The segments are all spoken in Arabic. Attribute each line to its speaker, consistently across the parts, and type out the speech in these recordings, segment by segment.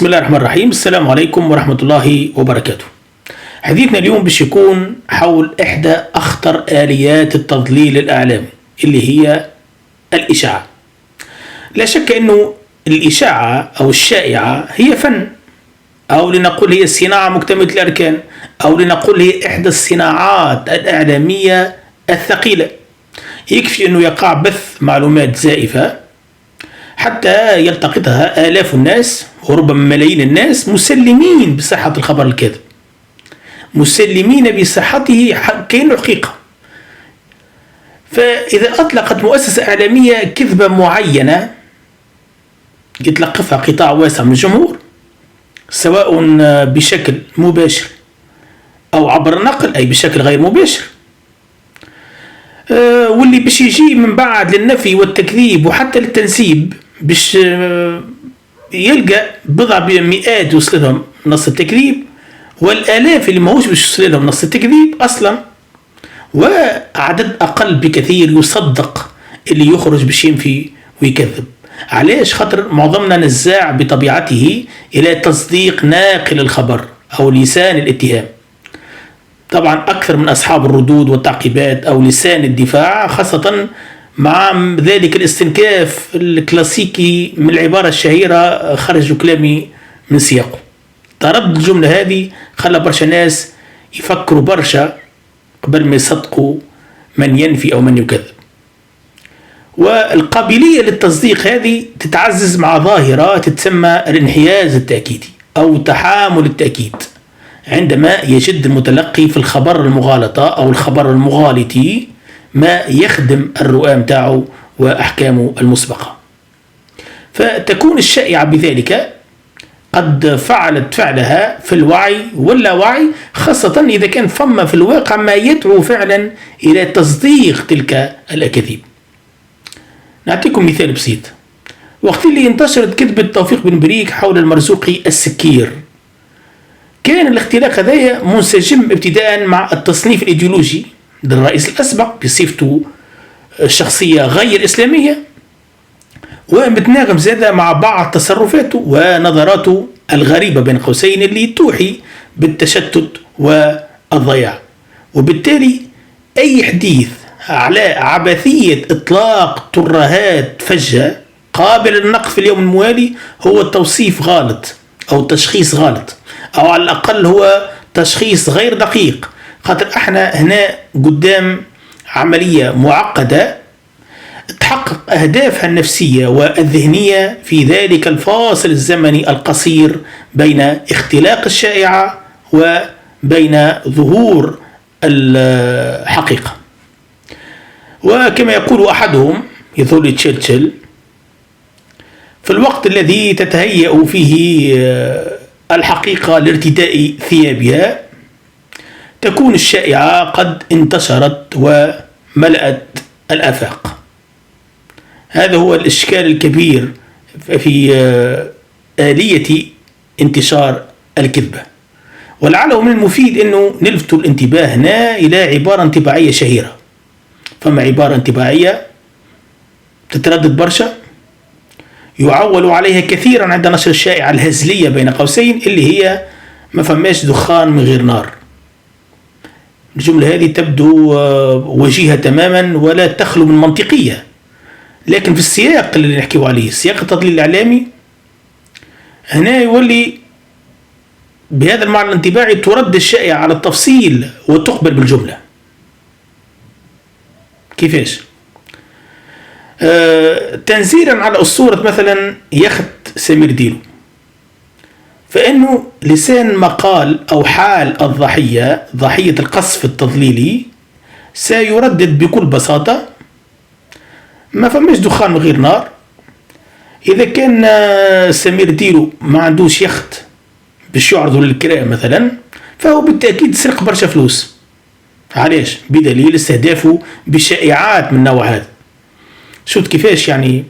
Speaker 1: بسم الله الرحمن الرحيم. السلام عليكم ورحمة الله وبركاته. حديثنا اليوم باش يكون حول إحدى أخطر آليات التضليل الإعلامي اللي هي الإشاعة. لا شك أنه الإشاعة أو الشائعة هي فن، أو لنقول هي صناعة مكتملة الأركان، أو لنقول هي إحدى الصناعات الإعلامية الثقيلة. يكفي أنه يقع بث معلومات زائفة حتى يلتقطها آلاف الناس وربما ملايين الناس مسلمين بصحة الخبر الكاذب، مسلمين بصحته كأنه حقيقة. فإذا أطلقت مؤسسة إعلامية كذبة معينة يتلقفها قطاع واسع من الجمهور، سواء بشكل مباشر أو عبر نقل أي بشكل غير مباشر، واللي باش يجي من بعد للنفي والتكذيب وحتى للتنسيب باش يلقى بضع مئات يوصل لهم نص التكذيب، والآلاف اللي ماهوش باش يوصل لهم نص التكذيب أصلا، وعدد أقل بكثير يصدق اللي يخرج باش ينفي ويكذب. علاش؟ خاطر معظمنا نزاع بطبيعته إلى تصديق ناقل الخبر أو لسان الاتهام. طبعا أكثر من أصحاب الردود والتعقيبات أو لسان الدفاع، خاصة مع ذلك الاستنكاف الكلاسيكي من العبارة الشهيرة خرج كلامي من سياقه. تردد الجملة هذه خلى برشا ناس يفكروا برشا قبل ما يصدقوا من ينفي أو من يكذب. والقابلية للتصديق هذه تتعزز مع ظاهرة تتسمى الانحياز التأكيدي أو تحامل التأكيد، عندما يجد المتلقي في الخبر المغالطة أو الخبر المغالطي ما يخدم الرؤى متاعه وأحكامه المسبقة. فتكون الشائعة بذلك قد فعلت فعلها في الوعي واللاوعي، خاصة إذا كان ثم في الواقع ما يدعو فعلا إلى تصديق تلك الأكاذيب. نعطيكم مثال بسيط. وقت اللي انتشرت كذبة توفيق بن بريك حول المرزوقي السكير، كان الاختلاق هذايا منسجم ابتداء مع التصنيف الإيديولوجي للرئيس الأسبق بصفته شخصية غير إسلامية، ومتناغم زادة مع بعض تصرفاته ونظراته الغريبة بين قوسين اللي توحي بالتشتت والضياع. وبالتالي أي حديث على عبثية إطلاق ترهات فجة قابل للنقد في اليوم الموالي هو توصيف غلط أو تشخيص غلط، أو على الأقل هو تشخيص غير دقيق، خاطر احنا هنا قدام عملية معقدة تحقق أهدافها النفسية والذهنية في ذلك الفاصل الزمني القصير بين اختلاق الشائعة وبين ظهور الحقيقة. وكما يقول أحدهم يظل تشرشل، في الوقت الذي تتهيأ فيه الحقيقة لارتداء ثيابها تكون الشائعة قد انتشرت وملأت الآفاق. هذا هو الإشكال الكبير في آلية انتشار الكذبة. ولعله من المفيد أنه نلفت الانتباه هنا إلى عبارة انطباعية شهيرة. فما عبارة انطباعية تتردد برشا يعول عليها كثيرا عند نشر الشائعة الهزلية بين قوسين اللي هي ما فماش دخان من غير نار. الجملة هذه تبدو وجيهة تماما ولا تخلو من منطقية، لكن في السياق اللي نحكيه عليه، سياق التضليل الإعلامي، هنا يولي بهذا المعنى الانطباعي ترد الشائعة على التفصيل وتقبل بالجملة. كيفاش؟ تنزيلا على أسطورة مثلا يخت سمير ديلو، فإنه لسان مقال أو حال الضحية ضحية القصف التضليلي سيردد بكل بساطة ما فماش دخان من غير نار. إذا كان سمير ديلو ما عندوش يخت باش يعرضوا للكراء مثلا، فهو بالتأكيد سرق برشا فلوس. علاش؟ بدليل استهدافه بشائعات من النوع هذا. شوف كيفاش يعني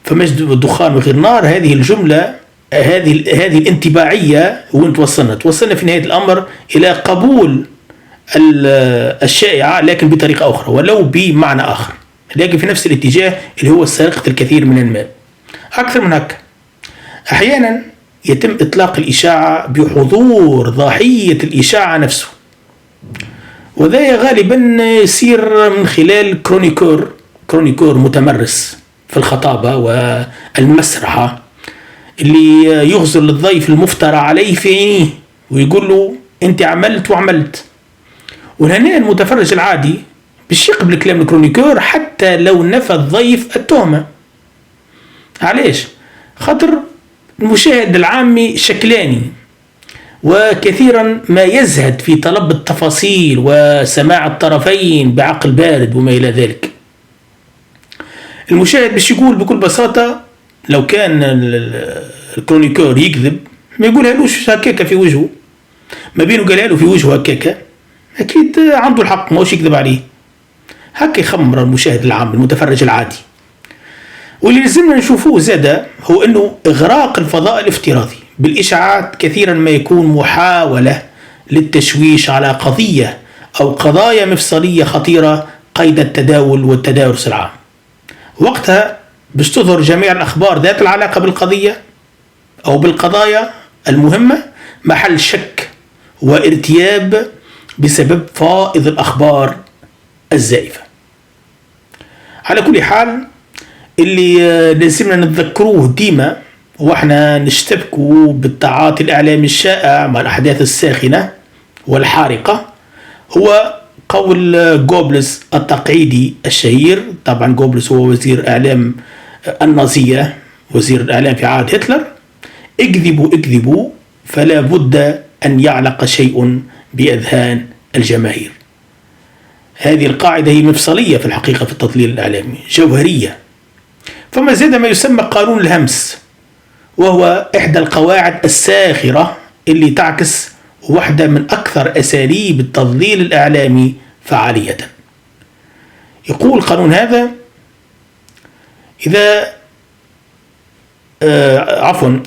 Speaker 1: فماش دخان من غير نار. هذه الجملة هذه الانطباعية وين توصلنا في نهاية الأمر إلى قبول الشائعة، لكن بطريقة أخرى ولو بمعنى آخر، لكن في نفس الاتجاه اللي هو سرقة الكثير من المال. أكثر من هكا، أحيانا يتم إطلاق الإشاعة بحضور ضحية الإشاعة نفسه، وذا غالبا يصير من خلال كرونيكور متمرس في الخطابة والمسرحة، اللي يغزل الضيف المفترى عليه في عينيه ويقول له انت عملت وعملت. وهنا المتفرج العادي باش يقبل كلام الكرونيكور حتى لو نفى الضيف التهمة. علاش؟ خاطر المشاهد العامي شكلاني، وكثيرا ما يزهد في طلب التفاصيل وسماع الطرفين بعقل بارد وما إلى ذلك. المشاهد باش يقول بكل بساطة لو كان الكرونيكور يكذب ما يقولها لوش هكاكا في وجهه، ما بينه قالها له في وجهه هكاكا أكيد عنده الحق، ماهوش يكذب عليه. هكا يخمر المشاهد العام المتفرج العادي. واللي لازمنا نشوفوه زادا هو أنه إغراق الفضاء الافتراضي بالإشاعات كثيرا ما يكون محاولة للتشويش على قضية أو قضايا مفصلية خطيرة قيد التداول والتدارس العام. وقتها باش تظهر جميع الأخبار ذات العلاقة بالقضية أو بالقضايا المهمة محل شك وارتياب بسبب فائض الأخبار الزائفة. على كل حال اللي لازمنا نتذكروه ديما واحنا نشتبكوا بالتعاطي الإعلامي الشائع مع الأحداث الساخنة والحارقة هو قول جوبلز التقعيدي الشهير. طبعا جوبلز هو وزير إعلام النازية، وزير الإعلام في عهد هتلر. اكذبوا فلا بد أن يعلق شيء بأذهان الجماهير. هذه القاعدة هي مفصلية في الحقيقة في التضليل الإعلامي، جوهرية. فما زاد ما يسمى قانون الهمس، وهو إحدى القواعد الساخرة اللي تعكس واحدة من أكثر أساليب التضليل الإعلامي فعالية. يقول قانون هذا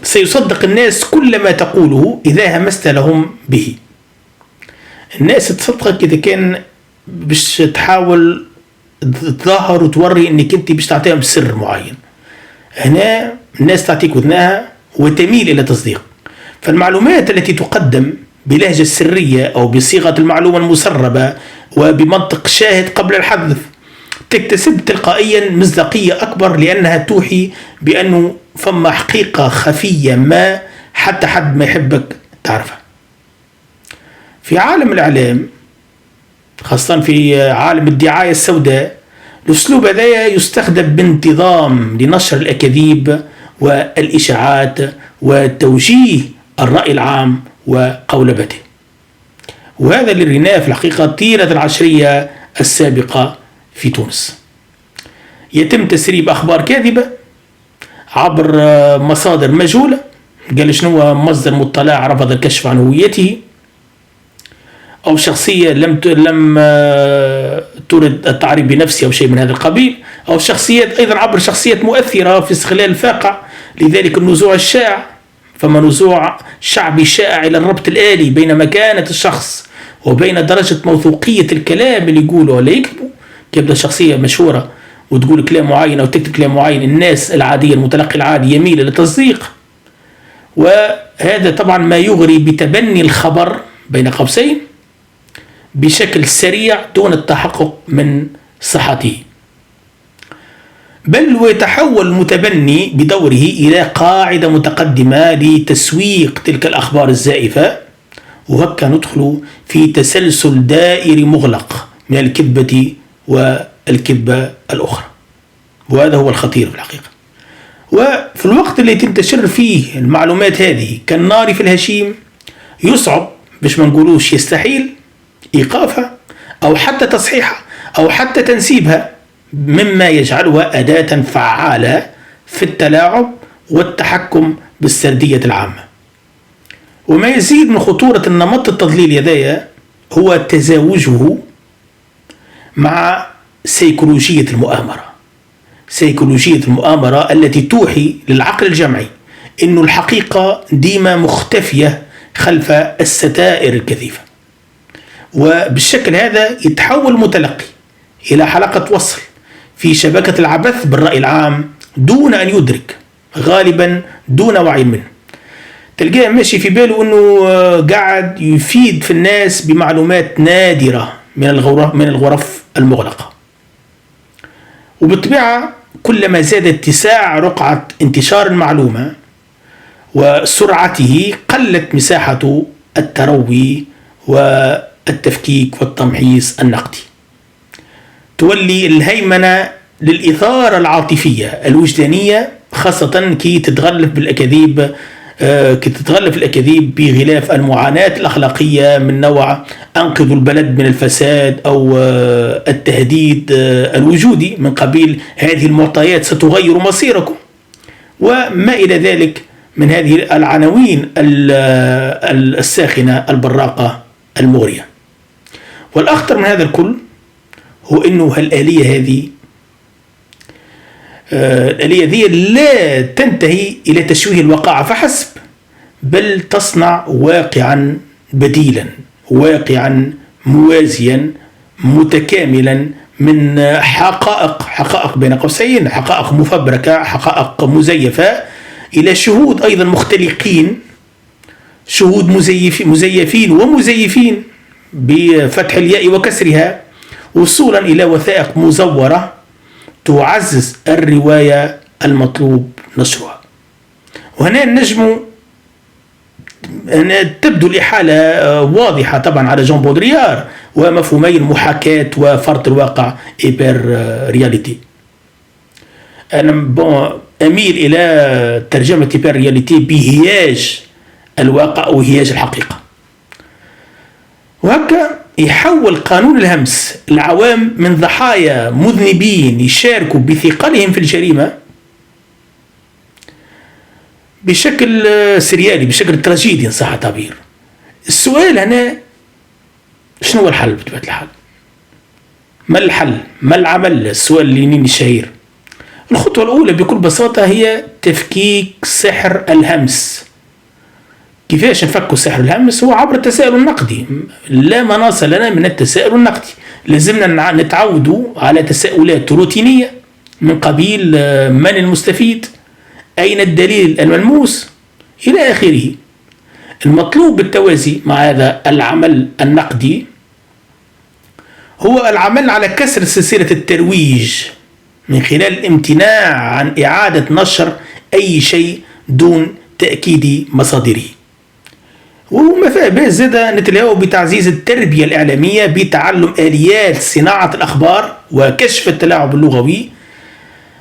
Speaker 1: سيصدق الناس كل ما تقوله إذا همست لهم به. الناس تصدقك إذا كان باش تحاول تظاهر وتوري انك انت باش تعطيهم سر معين. هنا الناس تعطيك وذنها وتميل الى تصديق. فالمعلومات التي تقدم بلهجة سرية او بصيغة المعلومة المسربة وبمنطق شاهد قبل الحذف تكتسب تلقائيا مصداقية اكبر، لانها توحي بانه فما حقيقة خفية ما حتى حد ما يحبك تعرفها. في عالم الاعلام خاصة في عالم الدعاية السوداء الأسلوب هذا يستخدم بانتظام لنشر الأكاذيب والإشاعات وتوجيه الرأي العام وقولبته. وهذا اللي رأيناه في الحقيقة طيلة العشرية السابقة في تونس. يتم تسريب أخبار كاذبة عبر مصادر مجهولة. قال شنو مصدر مطلع رفض الكشف عن هويته، أو شخصية لم ترد التعريف بنفسها أو شيء من هذا القبيل، أو شخصيات أيضا عبر شخصيات مؤثرة في استغلال الفاقع. لذلك النزوع الشائع، فما نزوع شعبي شائع إلى الربط الآلي بين مكانة الشخص وبين درجة موثوقية الكلام اللي يقوله ولا يكتبه. يبدأ شخصية مشهورة وتقول كلام معين أو تكتب كلام معين، الناس العادية المتلقي العادي يميل إلى التصديق. وهذا طبعا ما يغري بتبني الخبر بين قوسين بشكل سريع دون التحقق من صحته، بل ويتحول المتبني بدوره إلى قاعدة متقدمة لتسويق تلك الأخبار الزائفة. وهكا ندخل في تسلسل دائري مغلق من الكذبة والكذبة الأخرى، وهذا هو الخطير في الحقيقة. وفي الوقت اللي تنتشر فيه المعلومات هذه كالنار في الهشيم يصعب، باش ما نقولوش يستحيل، إيقافها أو حتى تصحيحها أو حتى تنسيبها، مما يجعلها أداة فعالة في التلاعب والتحكم بالسردية العامة. وما يزيد من خطورة النمط التضليلي هذايا هو تزاوجه مع سيكولوجية المؤامرة. سيكولوجية المؤامرة التي توحي للعقل الجمعي إنه الحقيقة ديما مختفية خلف الستائر الكثيفة. وبالشكل هذا يتحول المتلقي إلى حلقة وصل في شبكة العبث بالرأي العام دون أن يدرك، غالبا دون وعي منه. تلقاه ماشي في باله أنه قاعد يفيد في الناس بمعلومات نادرة من الغرف المغلقة. وبالطبيعة كلما زاد اتساع رقعة انتشار المعلومة وسرعته قلت مساحة التروي والتفكيك والتمحيص النقدي. تولي الهيمنة للإثارة العاطفية الوجدانية، خاصة كي تتغلف الأكاذيب بغلاف المعاناة الأخلاقية من نوع أنقذوا البلد من الفساد أو التهديد الوجودي من قبيل هذه المعطيات ستغير مصيركم، وما إلى ذلك من هذه العناوين الساخنة البراقة المغرية. والأخطر من هذا الكل هو أنه الآلية ذي لا تنتهي إلى تشويه الواقع فحسب، بل تصنع واقعا بديلا، واقعا موازيا متكاملا من حقائق بين قوسين، حقائق مفبركة، حقائق مزيفة، إلى شهود أيضا مختلقين، شهود مزيفين ومزيفين بفتح الياء وكسرها، وصولا إلى وثائق مزورة تعزز الرواية المطلوب نشرها. وهنا تبدو الإحالة واضحة طبعا على جون بودريار ومفهومي المحاكاة وفرض الواقع إيبر رياليتي. أنا أميل إلى ترجمة إيبر رياليتي بهياج الواقع أو هياج الحقيقة. وهكا يحول قانون الهمس العوام من ضحايا مذنبين يشاركوا بثقلهم في الجريمة بشكل سريالي، بشكل تراجيدي إن صح التعبير. السؤال هنا شنو هو الحل بطبيعة الحال؟ ما الحل؟ ما العمل؟ السؤال اللينيني الشهير. الخطوة الأولى بكل بساطة هي تفكيك سحر الهمس. كيفاش نفكوا سحر الهمس؟ هو عبر التساؤل النقدي. لا مناص لنا من التساؤل النقدي، لازمنا نتعودوا على تساؤلات روتينية من قبيل من المستفيد، أين الدليل الملموس، إلى آخره. المطلوب بالتوازي مع هذا العمل النقدي هو العمل على كسر سلسلة الترويج من خلال الامتناع عن إعادة نشر أي شيء دون تأكيد مصادره. وما فيه زاد نتلاقوا بتعزيز التربية الإعلامية بتعلم آليات صناعة الأخبار وكشف التلاعب اللغوي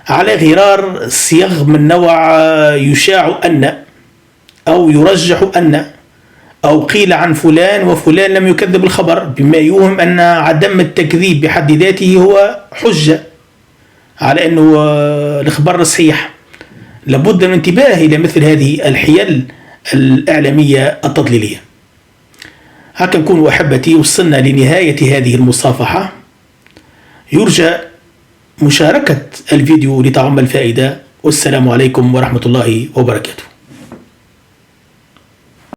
Speaker 1: على غرار صيغ من نوع يشاع أن أو يرجح أن أو قيل عن فلان وفلان لم يكذب الخبر، بما يوهم أن عدم التكذيب بحد ذاته هو حجة على أنه الخبر صحيح. لابد من الانتباه إلى مثل هذه الحيل الإعلامية التضليلية. هكا نكون أحبتي وصلنا لنهاية هذه المصافحة. يرجى مشاركة الفيديو لتعم الفائدة، والسلام عليكم ورحمة الله وبركاته.